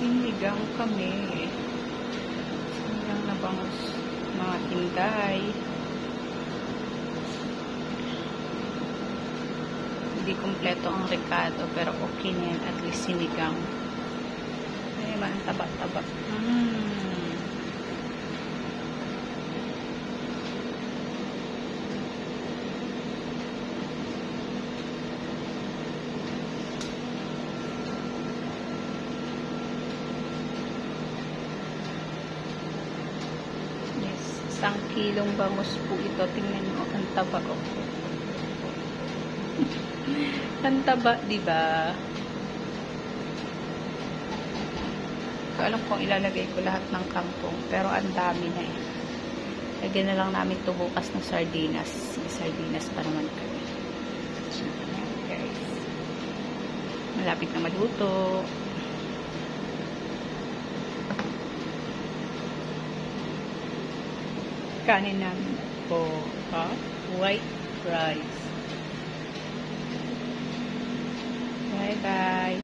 Sinigang kami. Sinigang na bangus. Mga tinday. Hindi kumpleto ang ricado, pero okay na yan. At least sinigang. Ay, ang taba-taba. Yes, 1 kilong bangus po ito. Tingnan mo, ang taba ko. Ang taba, diba? So, alam kong ilalagay ko lahat ng kangkong, pero ang dami na eh. Lagyan na lang namin ito bukas ng sardinas. May sardinas pa naman kami. Ayan, guys. Malapit na maluto. Kanin namin po, white rice. Bye-bye.